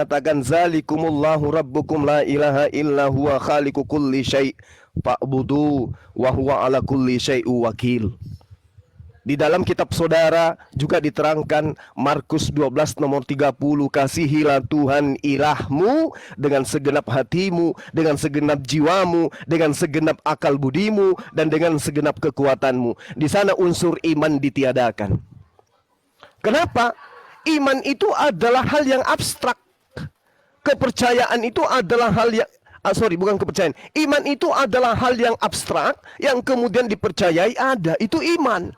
katakan zalikumullahu rabbukum la ilaha illa huwa khaliqu kulli syai' fa'budu wa huwa ala kulli syai'u wakil. Di dalam kitab saudara juga diterangkan Markus 12 nomor 30, kasihilah Tuhan ilahmu dengan segenap hatimu, dengan segenap jiwamu, dengan segenap akal budimu, dan dengan segenap kekuatanmu. Di sana unsur iman ditiadakan. Kenapa? Iman itu adalah hal yang abstrak. Kepercayaan itu adalah hal yang bukan kepercayaan. Iman itu adalah hal yang abstrak yang kemudian dipercayai ada. Itu iman.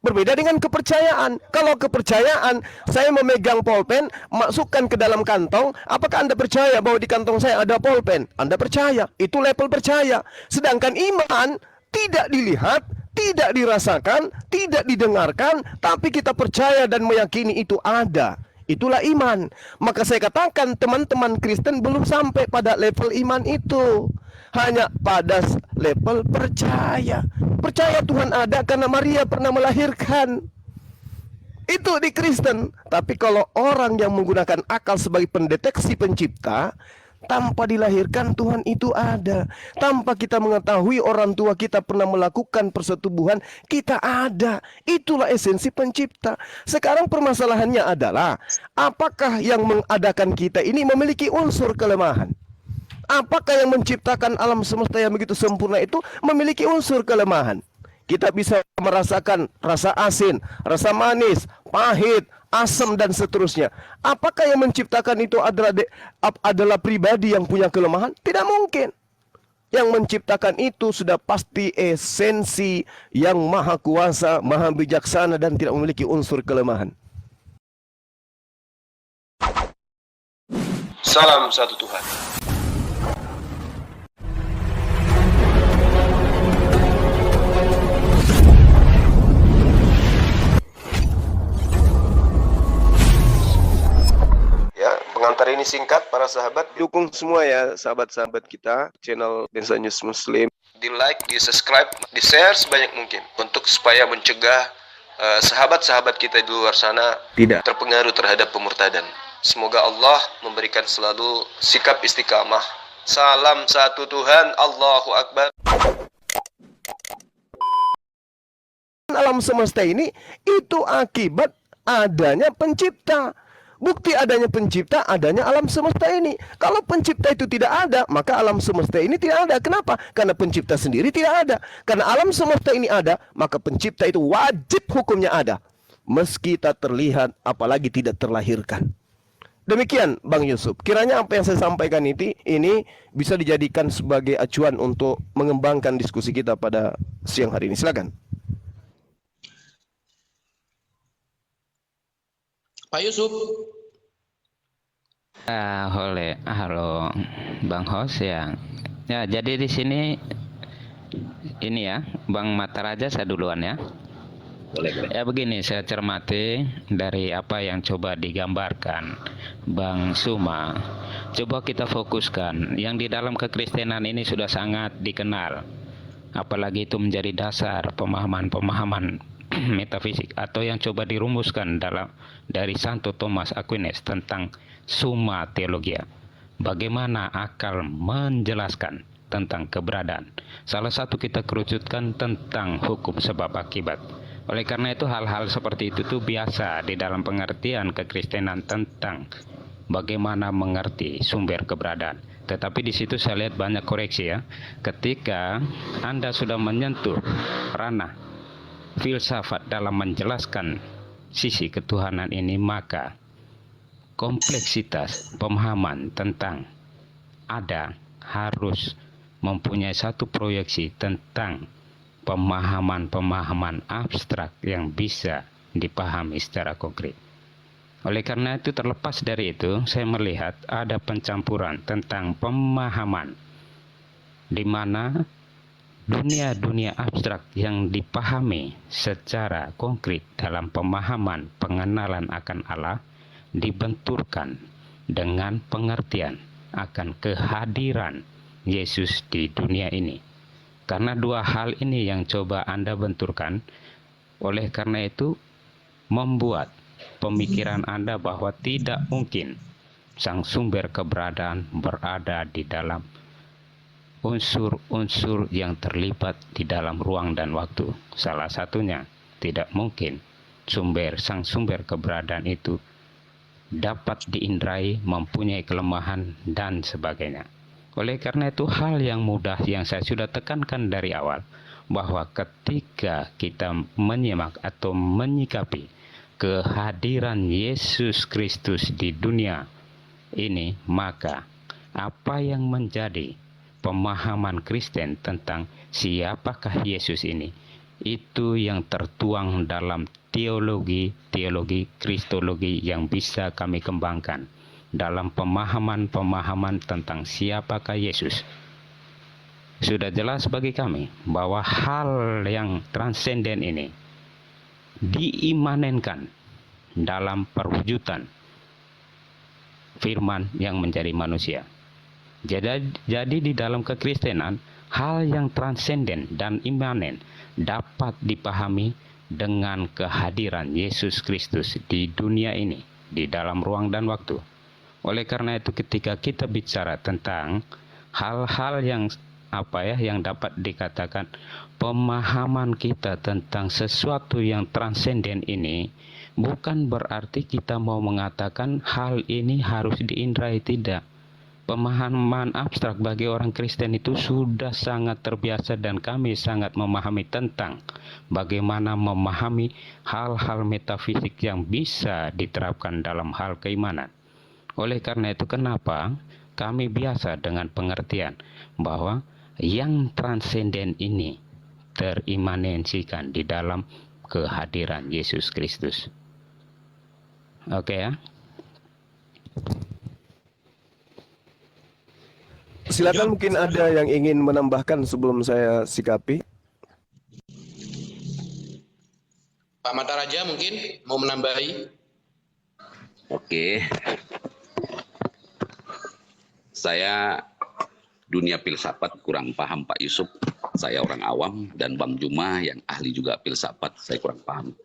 Berbeda dengan kepercayaan. Kalau kepercayaan, saya memegang pulpen, masukkan ke dalam kantong, apakah Anda percaya bahwa di kantong saya ada pulpen? Anda percaya, itu level percaya. Sedangkan iman tidak dilihat, tidak dirasakan, tidak didengarkan, tapi kita percaya dan meyakini itu ada. Itulah iman. Maka saya katakan teman-teman Kristen belum sampai pada level iman itu. Hanya pada level percaya. Percaya Tuhan ada karena Maria pernah melahirkan. Itu di Kristen. Tapi kalau orang yang menggunakan akal sebagai pendeteksi pencipta, tanpa dilahirkan Tuhan itu ada. Tanpa kita mengetahui orang tua kita pernah melakukan persetubuhan, kita ada. Itulah esensi pencipta. Sekarang permasalahannya adalah, apakah yang mengadakan kita ini memiliki unsur kelemahan? Apakah yang menciptakan alam semesta yang begitu sempurna itu memiliki unsur kelemahan? Kita bisa merasakan rasa asin, rasa manis, pahit, asam, dan seterusnya. Apakah yang menciptakan itu adalah pribadi yang punya kelemahan? Tidak mungkin. Yang menciptakan itu sudah pasti esensi yang maha kuasa, maha bijaksana, dan tidak memiliki unsur kelemahan. Salam satu Tuhan. Pengantar ini singkat, para sahabat. Dukung semua ya sahabat-sahabat kita, channel Densa News Muslim. Di like, di subscribe, di share sebanyak mungkin. Untuk supaya mencegah sahabat-sahabat kita di luar sana tidak terpengaruh terhadap pemurtadan. Semoga Allah memberikan selalu sikap istiqamah. Salam satu Tuhan, Allahu Akbar. Alam semesta ini itu akibat adanya pencipta. Bukti adanya pencipta, adanya alam semesta ini. Kalau pencipta itu tidak ada, maka alam semesta ini tidak ada. Kenapa? Karena pencipta sendiri tidak ada. Karena alam semesta ini ada, maka pencipta itu wajib hukumnya ada. Meski tak terlihat, apalagi tidak terlahirkan. Demikian Bang Yusuf. Kiranya apa yang saya sampaikan ini bisa dijadikan sebagai acuan untuk mengembangkan diskusi kita pada siang hari ini. Silakan. Pak Yusuf. Halo Bang Hos ya. Ya, jadi di sini ini ya, Bang Mataraja saya duluan ya. Boleh. Ya begini, saya cermati dari apa yang coba digambarkan Bang Suma. Coba kita fokuskan yang di dalam kekristenan ini sudah sangat dikenal. Apalagi itu menjadi dasar pemahaman-pemahaman metafisik atau yang coba dirumuskan dari Santo Thomas Aquinas tentang Summa Theologia. Bagaimana akal menjelaskan tentang keberadaan. Salah satu kita kerucutkan tentang hukum sebab akibat. Oleh karena itu hal-hal seperti itu tuh biasa di dalam pengertian kekristenan tentang bagaimana mengerti sumber keberadaan. Tetapi di situ saya lihat banyak koreksi ya. Ketika Anda sudah menyentuh ranah filsafat dalam menjelaskan sisi ketuhanan ini, maka kompleksitas pemahaman tentang ada harus mempunyai satu proyeksi tentang pemahaman-pemahaman abstrak yang bisa dipahami secara konkret. Oleh karena itu, terlepas dari itu, saya melihat ada pencampuran tentang pemahaman di mana dunia-dunia abstrak yang dipahami secara konkret dalam pemahaman pengenalan akan Allah dibenturkan dengan pengertian akan kehadiran Yesus di dunia ini. Karena dua hal ini yang coba Anda benturkan, oleh karena itu membuat pemikiran Anda bahwa tidak mungkin sang sumber keberadaan berada di dalam unsur-unsur yang terlibat di dalam ruang dan waktu. Salah satunya, tidak mungkin sang sumber keberadaan itu dapat diindrai, mempunyai kelemahan, dan sebagainya. Oleh karena itu, hal yang mudah yang saya sudah tekankan dari awal, bahwa ketika kita menyimak atau menyikapi kehadiran Yesus Kristus di dunia ini, maka apa yang menjadi pemahaman Kristen tentang siapakah Yesus ini, itu yang tertuang dalam teologi kristologi yang bisa kami kembangkan dalam pemahaman tentang siapakah Yesus. Sudah jelas bagi kami bahwa hal yang transenden ini diimanenkan dalam perwujudan firman yang menjadi manusia. Jadi di dalam kekristenan, hal yang transenden dan imanen dapat dipahami dengan kehadiran Yesus Kristus di dunia ini, di dalam ruang dan waktu. Oleh karena itu, ketika kita bicara tentang hal-hal yang yang dapat dikatakan pemahaman kita tentang sesuatu yang transenden ini, bukan berarti kita mau mengatakan hal ini harus diindrai, tidak. Pemahaman abstrak bagi orang Kristen itu sudah sangat terbiasa, dan kami sangat memahami tentang bagaimana memahami hal-hal metafisik yang bisa diterapkan dalam hal keimanan. Oleh karena itu, kenapa kami biasa dengan pengertian bahwa yang transenden ini terimanensikan di dalam kehadiran Yesus Kristus. Oke ya. Silakan, mungkin ada yang ingin menambahkan sebelum saya sikapi. Pak Mataraja mungkin mau menambahi. Oke. Saya dunia filsafat kurang paham Pak Yusuf. Saya orang awam, dan Bang Juma yang ahli juga filsafat, saya kurang paham.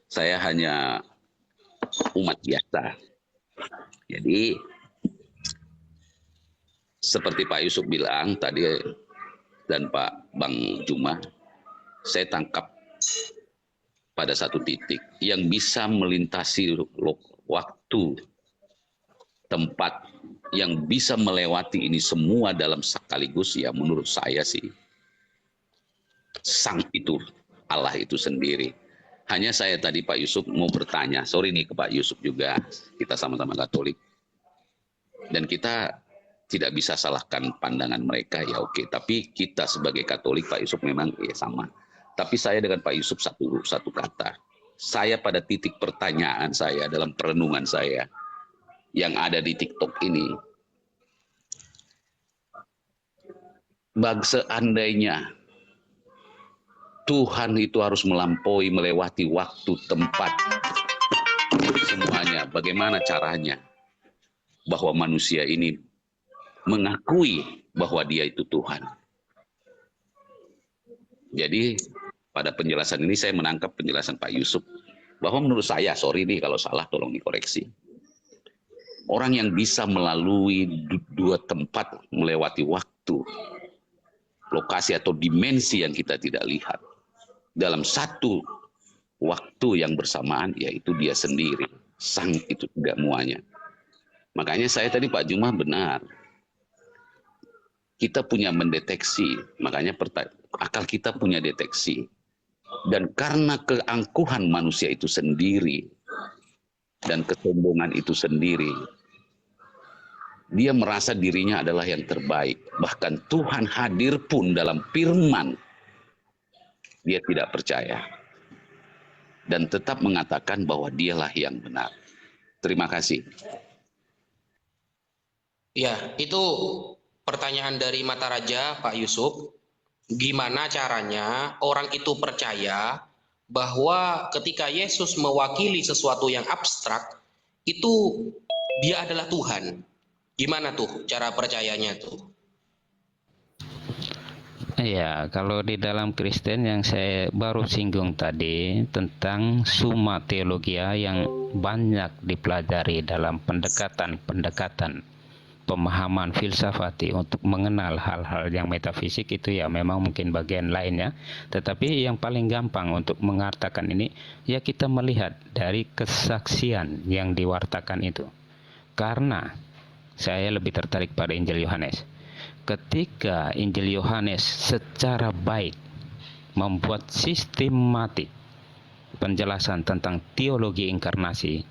Saya hanya umat biasa. Jadi seperti Pak Yusuf bilang tadi dan Pak Bang Juma, saya tangkap pada satu titik yang bisa melintasi waktu, tempat, yang bisa melewati ini semua dalam sekaligus, ya menurut saya sih sang itu, Allah itu sendiri. Hanya saya tadi Pak Yusuf mau bertanya, sorry nih ke Pak Yusuf juga, kita sama-sama Katolik, dan kita tidak bisa salahkan pandangan mereka, ya oke. Tapi kita sebagai Katolik, Pak Yusuf memang ya sama. Tapi saya dengan Pak Yusuf satu kata. Saya pada titik pertanyaan saya dalam perenungan saya yang ada di TikTok ini, seandainya Tuhan itu harus melewati waktu, tempat, semuanya, bagaimana caranya bahwa manusia ini mengakui bahwa dia itu Tuhan. Jadi pada penjelasan ini saya menangkap penjelasan Pak Yusuf, bahwa menurut saya, sorry nih kalau salah tolong dikoreksi, orang yang bisa melalui dua tempat, melewati waktu, lokasi atau dimensi yang kita tidak lihat dalam satu waktu yang bersamaan, yaitu dia sendiri, sang itu tidak muanya. Makanya saya tadi Pak Juma benar, kita punya mendeteksi, makanya akal kita punya deteksi. Dan karena keangkuhan manusia itu sendiri dan kesombongan itu sendiri, dia merasa dirinya adalah yang terbaik. Bahkan Tuhan hadir pun dalam firman, dia tidak percaya dan tetap mengatakan bahwa dialah yang benar. Terima kasih. Ya, itu pertanyaan dari Mataraja, Pak Yusuf. Gimana caranya orang itu percaya bahwa ketika Yesus mewakili sesuatu yang abstrak, itu dia adalah Tuhan. Gimana tuh cara percayanya tuh? Iya, kalau di dalam Kristen yang saya baru singgung tadi tentang Summa Theologia yang banyak dipelajari dalam pendekatan-pendekatan pemahaman filsafati untuk mengenal hal-hal yang metafisik, itu ya memang mungkin bagian lainnya. Tetapi yang paling gampang untuk mengatakan ini ya kita melihat dari kesaksian yang diwartakan itu. Karena saya lebih tertarik pada Injil Yohanes. Ketika Injil Yohanes secara baik membuat sistematik penjelasan tentang teologi inkarnasi,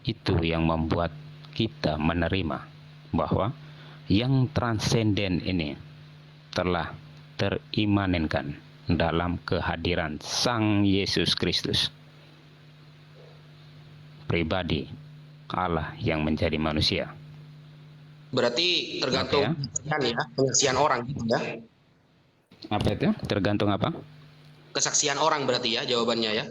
itu yang membuat kita menerima bahwa yang transenden ini telah terimanenkan dalam kehadiran Sang Yesus Kristus, pribadi Allah yang menjadi manusia. Berarti tergantung kesaksian orang gitu ya. Apa itu? Tergantung apa? Kesaksian orang berarti ya jawabannya ya.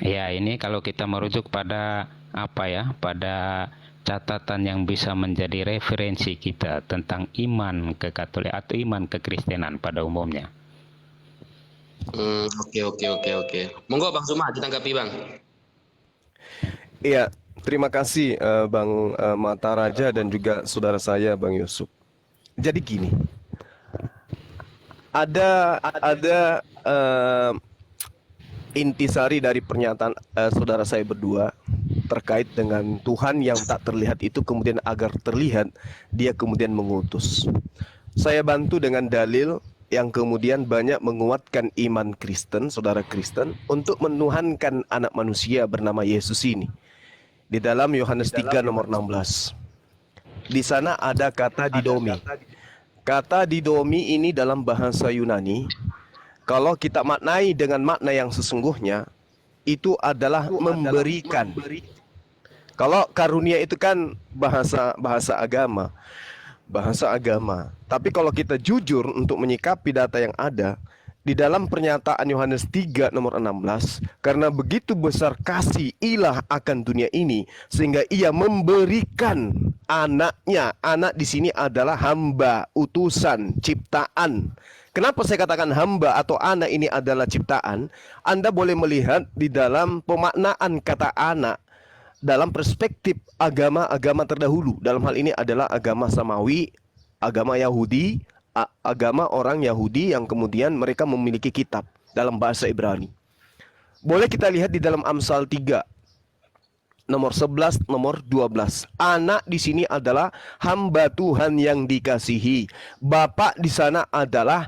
Ya, ini kalau kita merujuk pada apa ya? Pada catatan yang bisa menjadi referensi kita tentang iman ke Katolik atau iman ke Kristenan pada umumnya. Oke. Monggo Bang Suma ditanggapi Bang. Iya, terima kasih Bang Mata Raja dan juga saudara saya Bang Yusuf. Jadi gini, ada intisari dari pernyataan saudara saya berdua terkait dengan Tuhan yang tak terlihat itu kemudian agar terlihat dia kemudian mengutus. Saya bantu dengan dalil yang kemudian banyak menguatkan iman Kristen, saudara Kristen, untuk menuhankan anak manusia bernama Yesus ini. Di dalam Yohanes 3 nomor 16. Di sana ada kata didomi. Kata didomi ini dalam bahasa Yunani, kalau kita maknai dengan makna yang sesungguhnya, itu adalah memberikan. Kalau karunia itu kan bahasa agama. Tapi kalau kita jujur untuk menyikapi data yang ada, di dalam pernyataan Yohanes 3 nomor 16, karena begitu besar kasih ilah akan dunia ini sehingga ia memberikan anaknya. Anak di sini adalah hamba, utusan, ciptaan. Kenapa saya katakan hamba atau anak ini adalah ciptaan? Anda boleh melihat di dalam pemaknaan kata anak dalam perspektif agama-agama terdahulu. Dalam hal ini adalah agama Samawi, agama Yahudi, agama orang Yahudi yang kemudian mereka memiliki kitab dalam bahasa Ibrani. Boleh kita lihat di dalam Amsal 3 nomor 11, nomor 12. Anak di sini adalah hamba Tuhan yang dikasihi. Bapak di sana adalah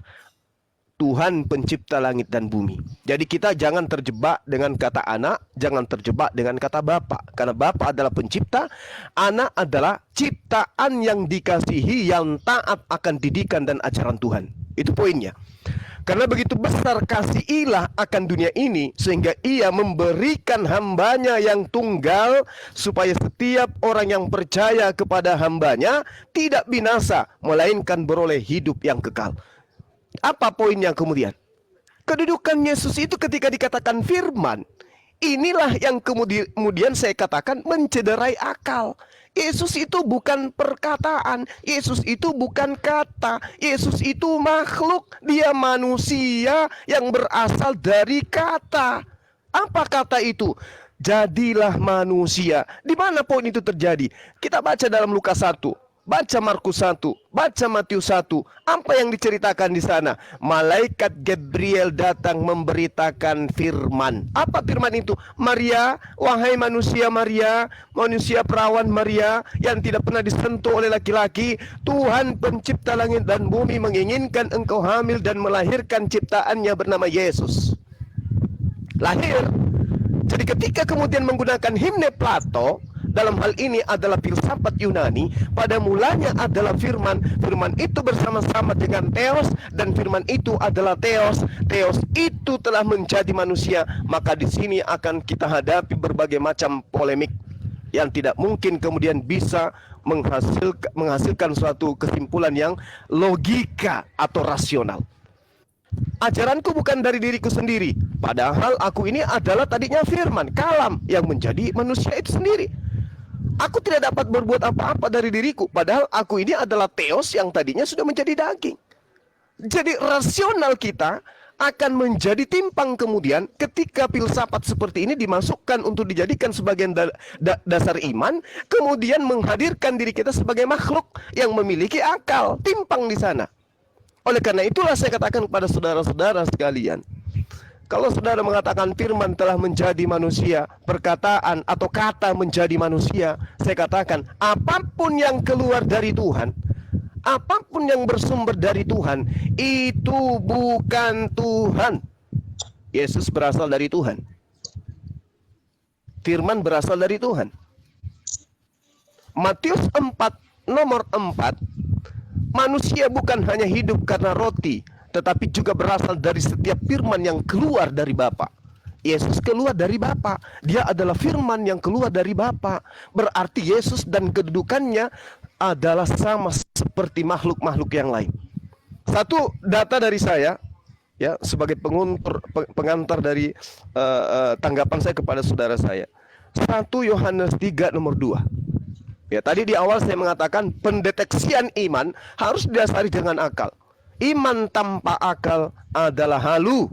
Tuhan pencipta langit dan bumi. Jadi kita jangan terjebak dengan kata anak, jangan terjebak dengan kata bapak. Karena bapak adalah pencipta, anak adalah ciptaan yang dikasihi, yang taat akan didikan dan ajaran Tuhan. Itu poinnya. Karena begitu besar kasih ilah akan dunia ini, sehingga ia memberikan hambanya yang tunggal, supaya setiap orang yang percaya kepada hambanya tidak binasa, melainkan beroleh hidup yang kekal. Apa poinnya kemudian? Kedudukan Yesus itu ketika dikatakan firman, inilah yang kemudian saya katakan mencederai akal. Yesus itu bukan perkataan, Yesus itu bukan kata, Yesus itu makhluk, dia manusia yang berasal dari kata. Apa kata itu? Jadilah manusia. Di mana poin itu terjadi? Kita baca dalam Lukas 1. Baca Markus 1, baca Matius 1. Apa yang diceritakan di sana? Malaikat Gabriel datang memberitakan firman. Apa firman itu? Maria, wahai manusia Maria, manusia perawan Maria yang tidak pernah disentuh oleh laki-laki, Tuhan pencipta langit dan bumi menginginkan engkau hamil dan melahirkan ciptaannya bernama Yesus. Lahir. Jadi ketika kemudian menggunakan himne Plato, dalam hal ini adalah filsafat Yunani, pada mulanya adalah firman. Firman itu bersama-sama dengan Theos, dan firman itu adalah Theos. Theos itu telah menjadi manusia. Maka di sini akan kita hadapi berbagai macam polemik yang tidak mungkin kemudian bisa menghasilkan suatu kesimpulan yang logika atau rasional. Ajaranku bukan dari diriku sendiri, padahal aku ini adalah tadinya firman, kalam yang menjadi manusia itu sendiri. Aku tidak dapat berbuat apa-apa dari diriku, padahal aku ini adalah Theos yang tadinya sudah menjadi daging. Jadi rasional kita akan menjadi timpang kemudian ketika filsafat seperti ini dimasukkan untuk dijadikan sebagian dasar iman, kemudian menghadirkan diri kita sebagai makhluk yang memiliki akal, timpang di sana. Oleh karena itulah saya katakan kepada saudara-saudara sekalian, kalau saudara mengatakan firman telah menjadi manusia, perkataan atau kata menjadi manusia, saya katakan apapun yang keluar dari Tuhan, apapun yang bersumber dari Tuhan, itu bukan Tuhan. Yesus berasal dari Tuhan. Firman berasal dari Tuhan. Matius 4 nomor 4, manusia bukan hanya hidup karena roti, tetapi juga berasal dari setiap firman yang keluar dari Bapa. Yesus keluar dari Bapa. Dia adalah firman yang keluar dari Bapa. Berarti Yesus dan kedudukannya adalah sama seperti makhluk-makhluk yang lain. Satu data dari saya, ya, sebagai pengantar dari tanggapan saya kepada saudara saya. 1 Yohanes 3 nomor 2. Ya, tadi di awal saya mengatakan pendeteksian iman harus didasari dengan akal. Iman tanpa akal adalah halu.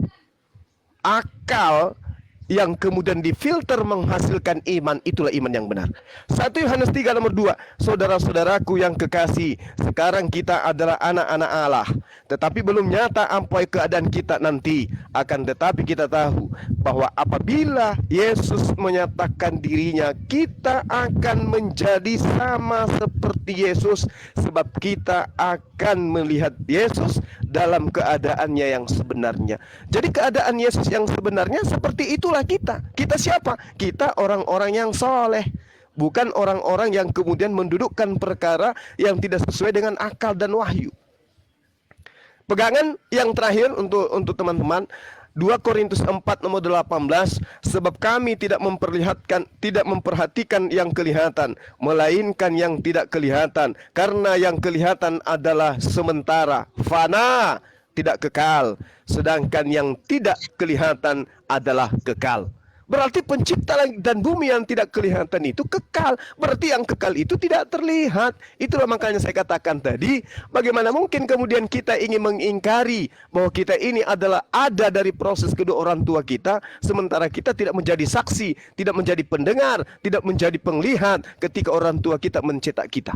Akal yang kemudian difilter menghasilkan iman, itulah iman yang benar. 1 Yohanes 3 nomor 2. Saudara-saudaraku yang kekasih, sekarang kita adalah anak-anak Allah, tetapi belum nyata apa keadaan kita nanti. Akan tetapi kita tahu bahwa apabila Yesus menyatakan dirinya, kita akan menjadi sama seperti Yesus, sebab kita akan melihat Yesus dalam keadaannya yang sebenarnya. Jadi keadaan Yesus yang sebenarnya seperti itulah kita. Kita siapa? Kita orang-orang yang soleh, bukan orang-orang yang kemudian mendudukkan perkara yang tidak sesuai dengan akal dan wahyu. Pegangan yang terakhir untuk teman-teman, 2 Korintus 4 nomor 18, sebab kami tidak memperhatikan yang kelihatan, melainkan yang tidak kelihatan, karena yang kelihatan adalah sementara, fana, tidak kekal, sedangkan yang tidak kelihatan adalah kekal. Berarti pencipta langit dan bumi yang tidak kelihatan itu kekal. Berarti yang kekal itu tidak terlihat. Itulah makanya saya katakan tadi, bagaimana mungkin kemudian kita ingin mengingkari bahwa kita ini adalah ada dari proses kedua orang tua kita, sementara kita tidak menjadi saksi, tidak menjadi pendengar, tidak menjadi penglihat ketika orang tua kita mencetak kita.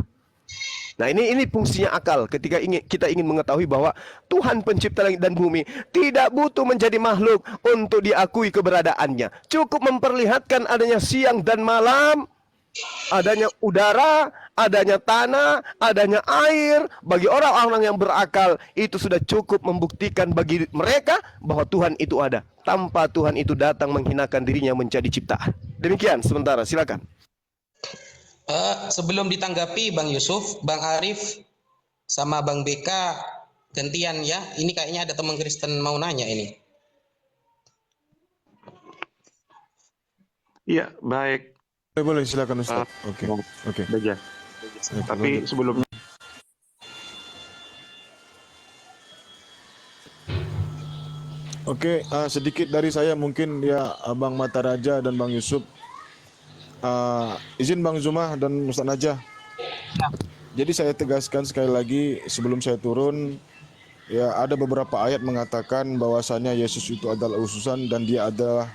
Nah, ini fungsinya akal ketika kita ingin mengetahui bahwa Tuhan pencipta langit dan bumi tidak butuh menjadi makhluk untuk diakui keberadaannya. Cukup memperlihatkan adanya siang dan malam, adanya udara, adanya tanah, adanya air. Bagi orang-orang yang berakal, itu sudah cukup membuktikan bagi mereka bahwa Tuhan itu ada, tanpa Tuhan itu datang menghinakan dirinya menjadi ciptaan. Demikian sementara, silakan. Sebelum ditanggapi Bang Yusuf, Bang Arif sama Bang BK gantian ya. Ini kayaknya ada teman Kristen mau nanya ini. Iya, baik. Boleh silakan Ustaz. Oke. Saja. Tapi sebelumnya sedikit dari saya mungkin ya, Abang Mata Raja dan Bang Yusuf. Izin Bang Zumah dan Ustaz Najah. Jadi saya tegaskan sekali lagi sebelum saya turun, ya, ada beberapa ayat mengatakan bahwasannya Yesus itu adalah utusan dan dia adalah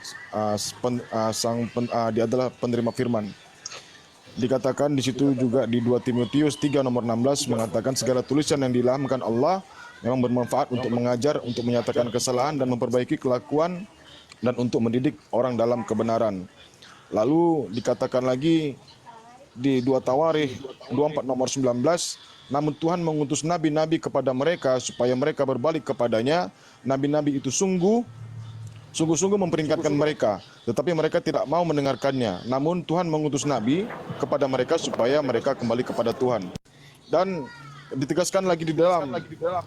dia adalah penerima firman. Dikatakan di situ juga di 2 Timotius 3 nomor 16 mengatakan segala tulisan yang diilhamkan Allah memang bermanfaat untuk mengajar, untuk menyatakan kesalahan dan memperbaiki kelakuan dan untuk mendidik orang dalam kebenaran. Lalu dikatakan lagi di 2 Tawarikh 24 nomor 19, namun Tuhan mengutus nabi-nabi kepada mereka supaya mereka berbalik kepadanya. Nabi-nabi itu sungguh-sungguh memperingatkan mereka, tetapi mereka tidak mau mendengarkannya. Namun Tuhan mengutus nabi kepada mereka supaya mereka kembali kepada Tuhan. Dan ditegaskan lagi di dalam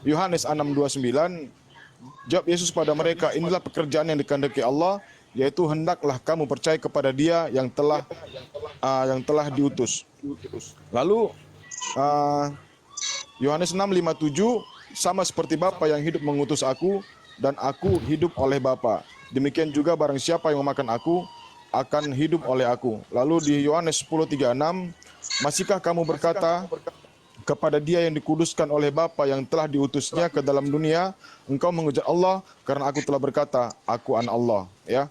Yohanes 6:29, jawab Yesus pada mereka, inilah pekerjaan yang dikehendaki Allah, yaitu hendaklah kamu percaya kepada Dia yang telah diutus. Lalu Yohanes 6:57, sama seperti Bapa yang hidup mengutus aku dan aku hidup oleh Bapa, demikian juga barang siapa yang memakan aku akan hidup oleh aku. Lalu di Yohanes 10:36, masihkah kamu berkata kepada Dia yang dikuduskan oleh Bapa yang telah diutusnya ke dalam dunia, engkau menghujat Allah karena aku telah berkata, aku anak Allah. Ya.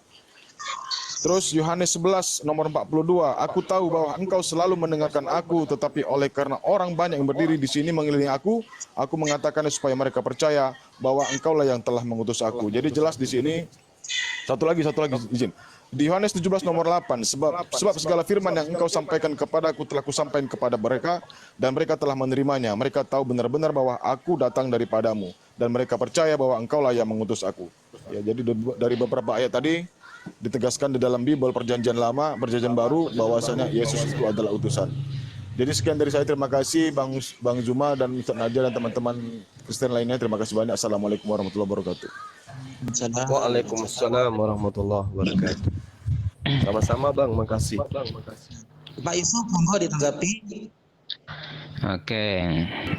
Terus Yohanes 11 nomor 42, aku tahu bahwa engkau selalu mendengarkan aku, tetapi oleh karena orang banyak yang berdiri di sini mengelilingi aku mengatakannya supaya mereka percaya bahwa engkaulah yang telah mengutus aku. Jadi jelas di sini, satu lagi izin. Di Yohanes 17 nomor 8, sebab segala firman yang engkau sampaikan kepadaku telah kusampaikan kepada mereka, dan mereka telah menerimanya. Mereka tahu benar-benar bahwa aku datang daripadamu, dan mereka percaya bahwa engkaulah yang mengutus aku. Ya, jadi dari beberapa ayat tadi, ditegaskan di dalam Bible Perjanjian Lama, Perjanjian Baru, bahwasanya Yesus itu adalah utusan. Jadi sekian dari saya, terima kasih Bang Zuma dan Ustaz Nadia dan teman-teman Kristen lainnya. Terima kasih banyak. Assalamualaikum warahmatullahi wabarakatuh. Waalaikumsalam warahmatullahi wabarakatuh. Sama-sama Bang, makasih. Pak Yusuf, monggo ditanggapi. Oke,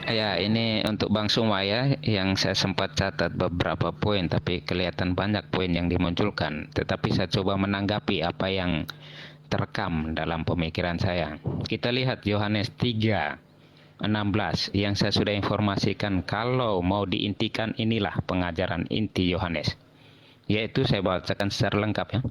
ya ini untuk Bang Suma ya, yang saya sempat catat beberapa poin, tapi kelihatan banyak poin yang dimunculkan. Tetapi saya coba menanggapi apa yang terekam dalam pemikiran saya. Kita lihat Yohanes 3:16 yang saya sudah informasikan. Kalau mau diintikan, inilah pengajaran inti Yohanes, yaitu saya bacakan secara lengkap ya.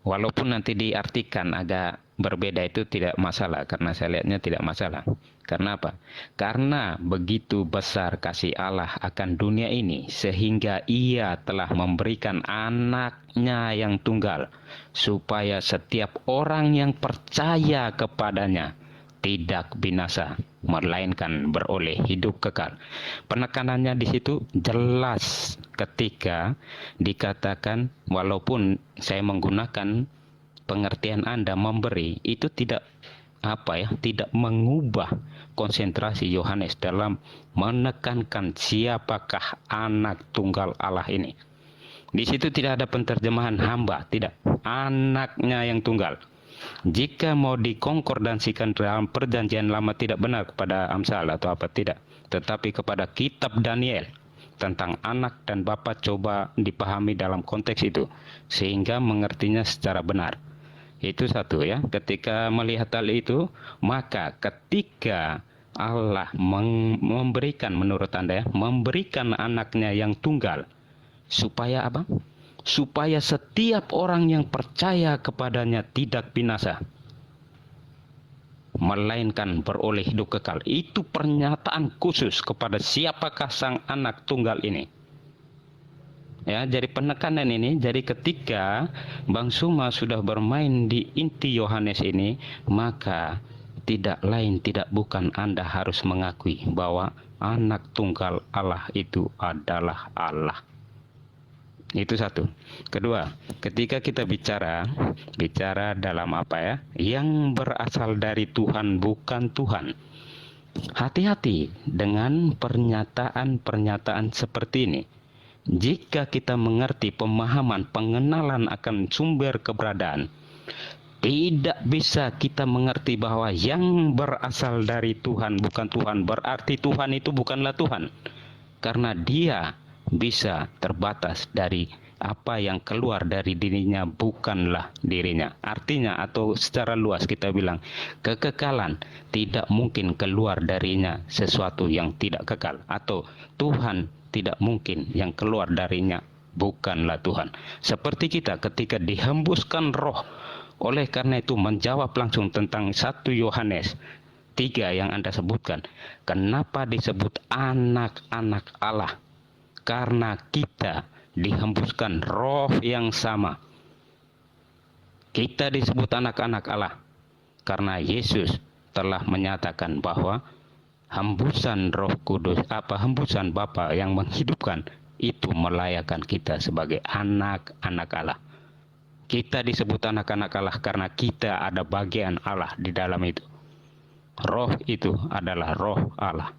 Walaupun nanti diartikan agak berbeda, itu tidak masalah, karena saya lihatnya tidak masalah. Karena apa? Karena begitu besar kasih Allah akan dunia ini, sehingga Ia telah memberikan anaknya yang tunggal, supaya setiap orang yang percaya kepadanya tidak binasa, melainkan beroleh hidup kekal. Penekanannya di situ jelas ketika dikatakan, walaupun saya menggunakan pengertian Anda memberi, itu tidak tidak mengubah konsentrasi Yohanes dalam menekankan siapakah anak tunggal Allah ini. Di situ tidak ada penterjemahan hamba, tidak. Anaknya yang tunggal. Jika mau dikonkordansikan dalam Perjanjian Lama tidak benar kepada Amsal atau apa, tidak, tetapi kepada kitab Daniel tentang anak dan bapa coba dipahami dalam konteks itu sehingga mengertinya secara benar. Itu satu ya. Ketika melihat hal itu, maka ketika Allah memberikan, menurut Anda ya, memberikan anaknya yang tunggal, supaya apa? Supaya setiap orang yang percaya kepadanya tidak binasa, melainkan beroleh hidup kekal. Itu pernyataan khusus kepada siapakah sang anak tunggal ini. Ya, jadi penekanan ini, jadi ketika Bang Suma sudah bermain di inti Yohanes ini, maka tidak lain tidak bukan Anda harus mengakui bahwa anak tunggal Allah itu adalah Allah. Itu satu. Kedua, ketika kita bicara dalam apa ya, yang berasal dari Tuhan bukan Tuhan. Hati-hati dengan pernyataan-pernyataan seperti ini. Jika kita mengerti pemahaman pengenalan akan sumber keberadaan, tidak bisa kita mengerti bahwa yang berasal dari Tuhan bukan Tuhan, berarti Tuhan itu bukanlah Tuhan. Karena Dia bisa terbatas dari apa yang keluar dari dirinya bukanlah dirinya. Artinya, atau secara luas kita bilang, kekekalan tidak mungkin keluar darinya sesuatu yang tidak kekal, atau Tuhan tidak mungkin yang keluar darinya bukanlah Tuhan. Seperti kita ketika dihembuskan roh, oleh karena itu menjawab langsung tentang 1 Yohanes 3 yang Anda sebutkan. Kenapa disebut anak-anak Allah? Karena kita dihembuskan roh yang sama. Kita disebut anak-anak Allah karena Yesus telah menyatakan bahwa hembusan Roh Kudus, hembusan Bapa yang menghidupkan itu melayakkan kita sebagai anak-anak Allah. Kita disebut anak-anak Allah karena kita ada bagian Allah di dalam itu. Roh itu adalah roh Allah.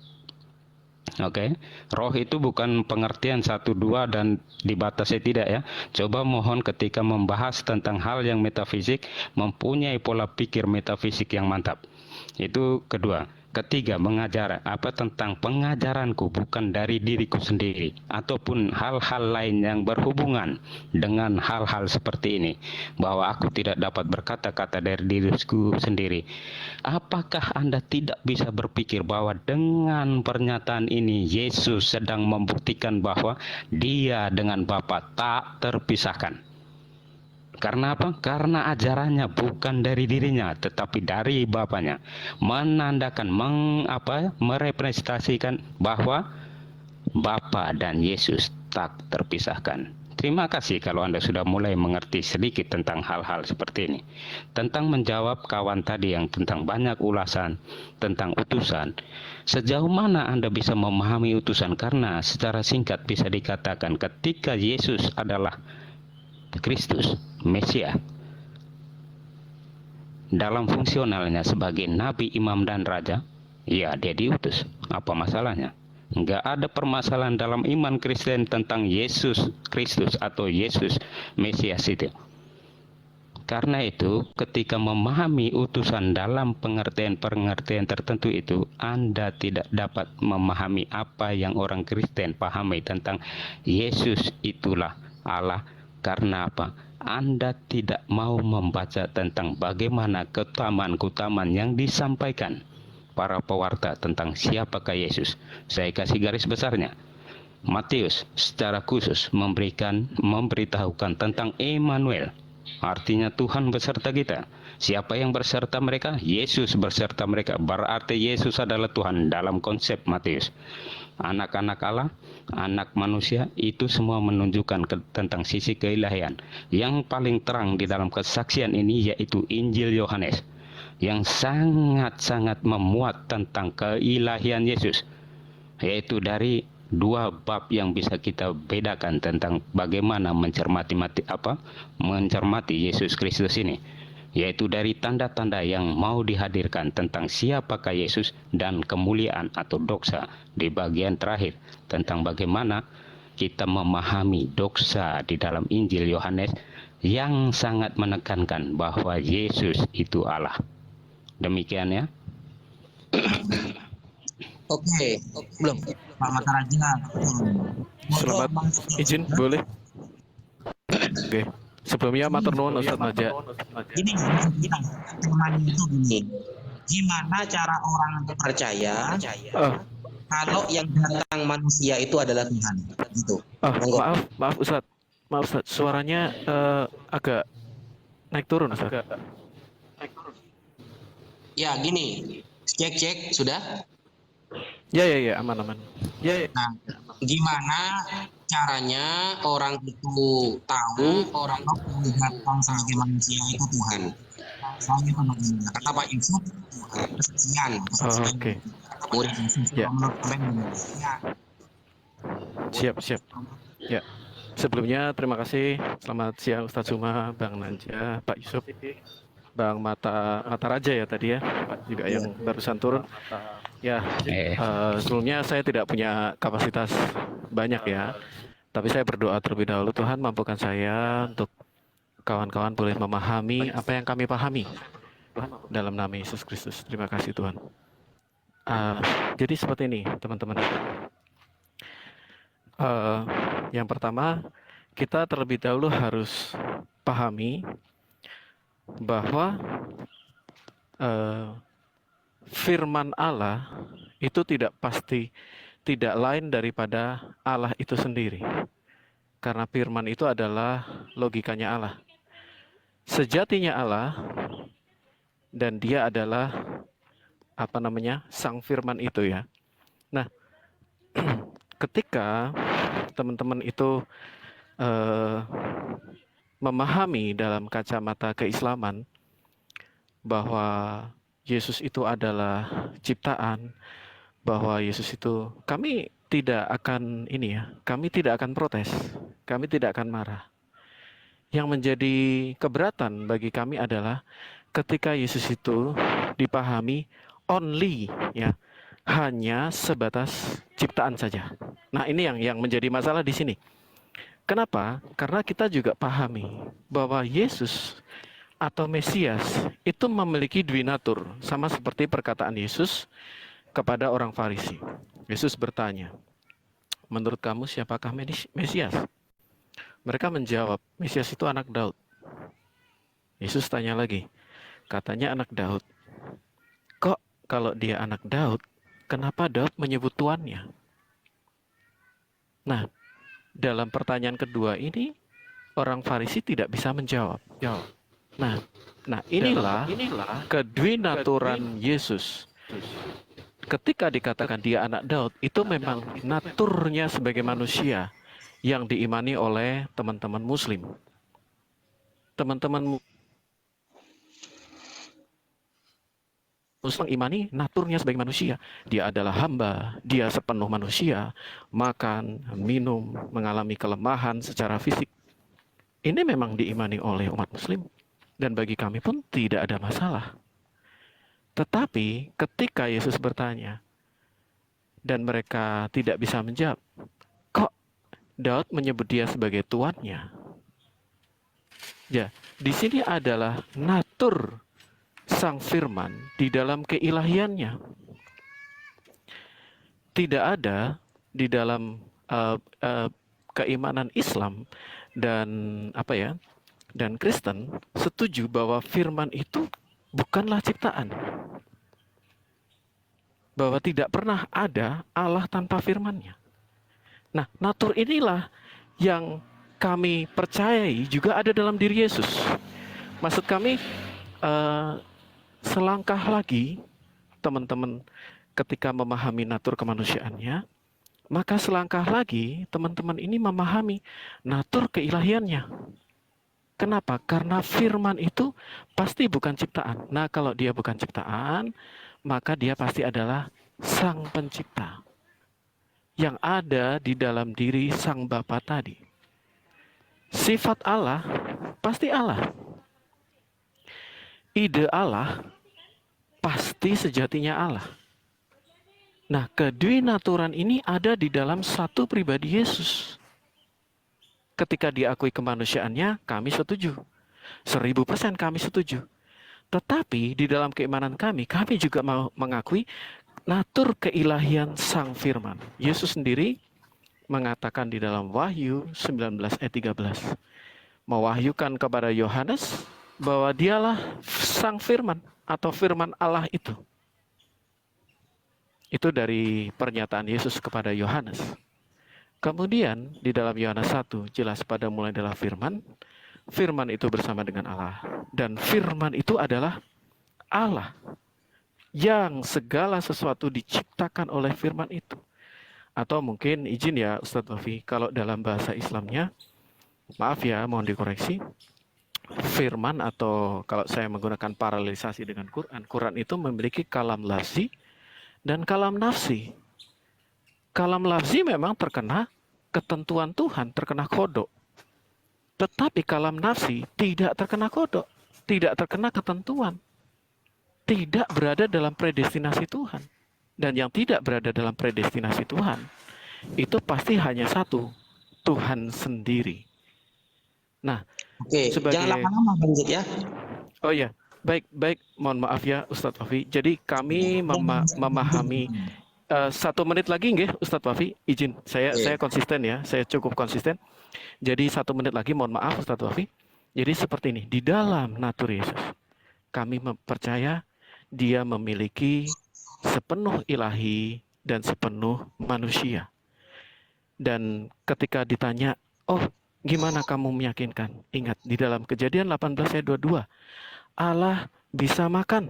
Oke, roh itu bukan pengertian 1, 2 dan dibatasi, tidak ya. Coba mohon ketika membahas tentang hal yang metafisik, mempunyai pola pikir metafisik yang mantap. Itu kedua. Ketiga, mengajar tentang pengajaranku bukan dari diriku sendiri ataupun hal-hal lain yang berhubungan dengan hal-hal seperti ini, bahwa aku tidak dapat berkata-kata dari diriku sendiri. Apakah Anda tidak bisa berpikir bahwa dengan pernyataan ini Yesus sedang membuktikan bahwa Dia dengan Bapa tak terpisahkan? Karena apa? Karena ajarannya bukan dari dirinya, tetapi dari Bapanya. Menandakan, merepresentasikan bahwa Bapa dan Yesus tak terpisahkan. Terima kasih kalau Anda sudah mulai mengerti sedikit tentang hal-hal seperti ini. Tentang menjawab kawan tadi yang tentang banyak ulasan, tentang utusan. Sejauh mana Anda bisa memahami utusan? Karena secara singkat bisa dikatakan ketika Yesus adalah Kristus, Mesias, dalam fungsionalnya sebagai nabi, imam, dan raja, ya dia diutus. Apa masalahnya? Enggak ada permasalahan dalam iman Kristen tentang Yesus Kristus atau Yesus Mesias itu. Karena itu, ketika memahami utusan dalam pengertian-pengertian tertentu itu, Anda tidak dapat memahami apa yang orang Kristen pahami tentang Yesus itulah Allah. Karena apa? Anda tidak mau membaca tentang bagaimana keutamaan-keutamaan yang disampaikan para pewarta tentang siapakah Yesus. Saya kasih garis besarnya. Matius secara khusus memberitahukan tentang Immanuel. Artinya Tuhan beserta kita. Siapa yang berserta mereka? Yesus berserta mereka. Berarti Yesus adalah Tuhan dalam konsep Matius. Anak-anak Allah, anak manusia, itu semua menunjukkan tentang sisi keilahian. Yang paling terang di dalam kesaksian ini yaitu Injil Yohanes, yang sangat-sangat memuat tentang keilahian Yesus, yaitu dari 2 bab yang bisa kita bedakan tentang bagaimana mencermati Yesus Kristus ini, yaitu dari tanda-tanda yang mau dihadirkan tentang siapakah Yesus dan kemuliaan atau doksa di bagian terakhir tentang bagaimana kita memahami doksa di dalam Injil Yohanes yang sangat menekankan bahwa Yesus itu Allah. Demikian ya. Oke, belum. Pak Mataraja. Selamat izin, boleh? Oke. Sebelumnya matur nuwun Ustaz Maja. Gini, teman itu gini. Gimana cara orang percaya kalau yang datang manusia itu adalah Tuhan? Gitu. Monggo. Maaf Ustaz. Suaranya agak naik turun Ustaz. Ya, gini. Cek, sudah? Ya, aman. Ya. Nah, gimana caranya orang itu tahu orang itu datang sebagai manusia itu Tuhan? Soalnya itu bagaimana? Kata Pak Yusuf, kesaksian. Oke. Murid Yesus. Ya. Siap. Ya. Sebelumnya terima kasih. Selamat siang Ustadz Suma, Bang Nanja, Pak Yusuf, Bang Mataraja ya tadi ya, Pak juga yang barusan turun. Ya, sebelumnya saya tidak punya kapasitas banyak ya, tapi saya berdoa terlebih dahulu Tuhan mampukan saya untuk kawan-kawan boleh memahami apa yang kami pahami dalam nama Yesus Kristus. Terima kasih Tuhan. Jadi seperti ini teman-teman. Yang pertama, kita terlebih dahulu harus pahami bahwa firman Allah itu tidak lain daripada Allah itu sendiri. Karena firman itu adalah logikanya Allah. Sejatinya Allah, dan dia adalah sang firman itu ya. Nah, ketika teman-teman itu memahami dalam kacamata keislaman bahwa Yesus itu adalah ciptaan, bahwa Yesus itu, kami tidak akan kami tidak akan protes, kami tidak akan marah. Yang menjadi keberatan bagi kami adalah ketika Yesus itu dipahami only hanya sebatas ciptaan saja. Nah, ini yang menjadi masalah di sini. Kenapa? Karena kita juga pahami bahwa Yesus atau Mesias itu memiliki dwinatur, sama seperti perkataan Yesus kepada orang Farisi. Yesus bertanya, menurut kamu siapakah Mesias? Mereka menjawab, Mesias itu anak Daud. Yesus tanya lagi, katanya anak Daud. Kok kalau dia anak Daud, kenapa Daud menyebut tuannya? Nah, dalam pertanyaan kedua ini, orang Farisi tidak bisa menjawab. Nah, inilah kedwinaturan Yesus. Ketika dikatakan dia anak Daud, itu memang naturnya sebagai manusia yang diimani oleh teman-teman Muslim. Teman-teman Muslim imani naturnya sebagai manusia. Dia adalah hamba, dia sepenuh manusia, makan, minum, mengalami kelemahan secara fisik. Ini memang diimani oleh umat Muslim. Dan bagi kami pun tidak ada masalah. Tetapi ketika Yesus bertanya, dan mereka tidak bisa menjawab, kok Daud menyebut dia sebagai tuannya? Ya, di sini adalah natur Sang Firman di dalam keilahiannya. Tidak ada di dalam keimanan Islam dan dan Kristen setuju bahwa firman itu bukanlah ciptaan. Bahwa tidak pernah ada Allah tanpa firman-Nya. Nah, natur inilah yang kami percayai juga ada dalam diri Yesus. Maksud kami, selangkah lagi teman-teman ketika memahami natur kemanusiaannya, maka selangkah lagi teman-teman ini memahami natur keilahiannya. Kenapa? Karena firman itu pasti bukan ciptaan. Nah, kalau dia bukan ciptaan, maka dia pasti adalah Sang Pencipta yang ada di dalam diri Sang Bapa tadi. Sifat Allah pasti Allah. Ide Allah pasti sejatinya Allah. Nah, kedwinaturan ini ada di dalam satu pribadi Yesus. Ketika diakui kemanusiaannya, kami setuju. 1000% kami setuju. Tetapi di dalam keimanan kami juga mau mengakui natur keilahian Sang Firman. Yesus sendiri mengatakan di dalam Wahyu 19 ayat 13. Mewahyukan kepada Yohanes bahwa dialah Sang Firman atau Firman Allah itu. Itu dari pernyataan Yesus kepada Yohanes. Kemudian di dalam Yohanes 1 jelas pada mulai adalah firman. Firman itu bersama dengan Allah. Dan firman itu adalah Allah. Yang segala sesuatu diciptakan oleh firman itu. Atau mungkin izin ya Ustadz Wafi, kalau dalam bahasa Islamnya, maaf ya mohon dikoreksi. Firman atau kalau saya menggunakan paralelisasi dengan Quran. Quran itu memiliki kalam lafzi dan kalam nafsi. Kalam lafzi memang terkena ketentuan Tuhan, terkena kodok. Tetapi kalam nafsi tidak terkena kodok, tidak terkena ketentuan. Tidak berada dalam predestinasi Tuhan. Dan yang tidak berada dalam predestinasi Tuhan, itu pasti hanya satu, Tuhan sendiri. Nah, Oke, jangan lama-lama Bang Zid ya. Oh ya, baik, mohon maaf ya Ustadz Wafi. Jadi kami memahami 1 menit lagi nggih Ustadz Wafi, izin saya konsisten ya, saya cukup konsisten. Jadi 1 menit lagi, mohon maaf Ustadz Wafi. Jadi seperti ini, di dalam natur Yesus kami percaya dia memiliki sepenuh ilahi dan sepenuh manusia. Dan ketika ditanya, oh gimana kamu meyakinkan? Ingat di dalam Kejadian 18 ayat 22, Allah bisa makan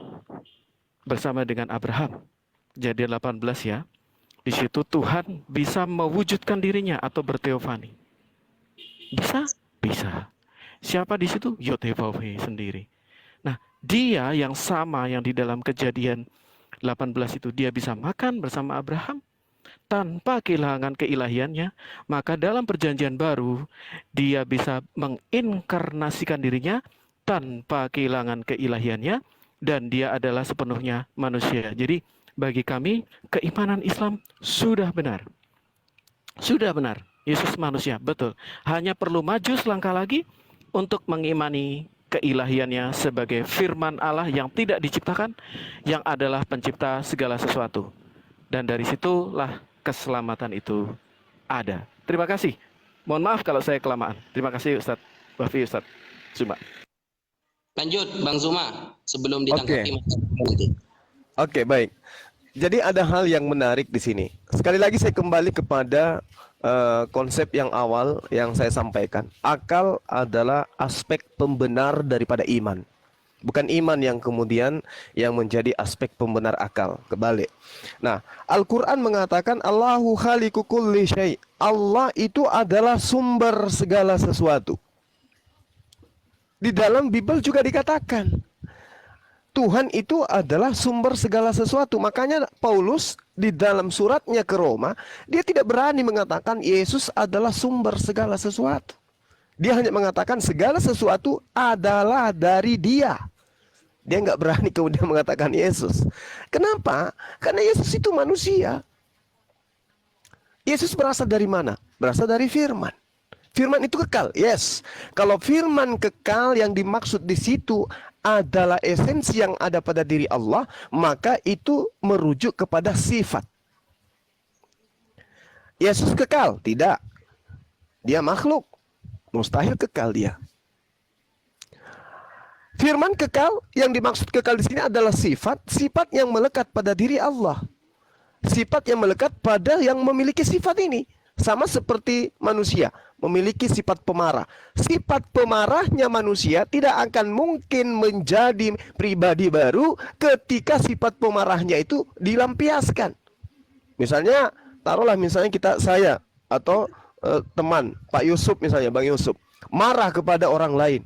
bersama dengan Abraham. Kejadian 18 ya. Di situ Tuhan bisa mewujudkan dirinya atau berteofani. Bisa? Bisa. Siapa di situ? Yod-Heh-Vav-He sendiri. Nah, dia yang sama yang di dalam Kejadian 18 itu, dia bisa makan bersama Abraham tanpa kehilangan keilahiannya, maka dalam perjanjian baru dia bisa menginkarnasikan dirinya tanpa kehilangan keilahiannya, dan dia adalah sepenuhnya manusia. Jadi bagi kami keimanan Islam sudah benar. Sudah benar. Yesus manusia, betul. Hanya perlu maju selangkah lagi untuk mengimani keilahiannya sebagai firman Allah yang tidak diciptakan, yang adalah pencipta segala sesuatu. Dan dari situlah keselamatan itu ada. Terima kasih. Mohon maaf kalau saya kelamaan. Terima kasih Ustadz Wafi, Ustadz Zuma. Lanjut Bang Zuma sebelum ditanggapi nanti. Oke, baik. Jadi ada hal yang menarik di sini. Sekali lagi saya kembali kepada konsep yang awal yang saya sampaikan. Akal adalah aspek pembenar daripada iman. Bukan iman yang kemudian yang menjadi aspek pembenar akal. Kebalik. Nah, Al-Quran mengatakan Allahu khaliqu kulli syai'. Allah itu adalah sumber segala sesuatu. Di dalam Bible juga dikatakan Tuhan itu adalah sumber segala sesuatu. Makanya Paulus di dalam suratnya ke Roma, dia tidak berani mengatakan Yesus adalah sumber segala sesuatu. Dia hanya mengatakan segala sesuatu adalah dari Dia. Dia nggak berani kemudian mengatakan Yesus. Kenapa? Karena Yesus itu manusia. Yesus berasal dari mana? Berasal dari firman. Firman itu kekal, yes. Kalau firman kekal yang dimaksud di situ adalah esensi yang ada pada diri Allah, maka itu merujuk kepada sifat. Yesus kekal? Tidak. Dia makhluk. Mustahil kekal dia. Firman kekal, yang dimaksud kekal di sini adalah sifat, sifat yang melekat pada diri Allah. Sifat yang melekat pada yang memiliki sifat ini. Sama seperti manusia, memiliki sifat pemarah. Sifat pemarahnya manusia tidak akan mungkin menjadi pribadi baru ketika sifat pemarahnya itu dilampiaskan. Misalnya, taruhlah misalnya saya atau teman, Pak Yusuf misalnya, Bang Yusuf, marah kepada orang lain.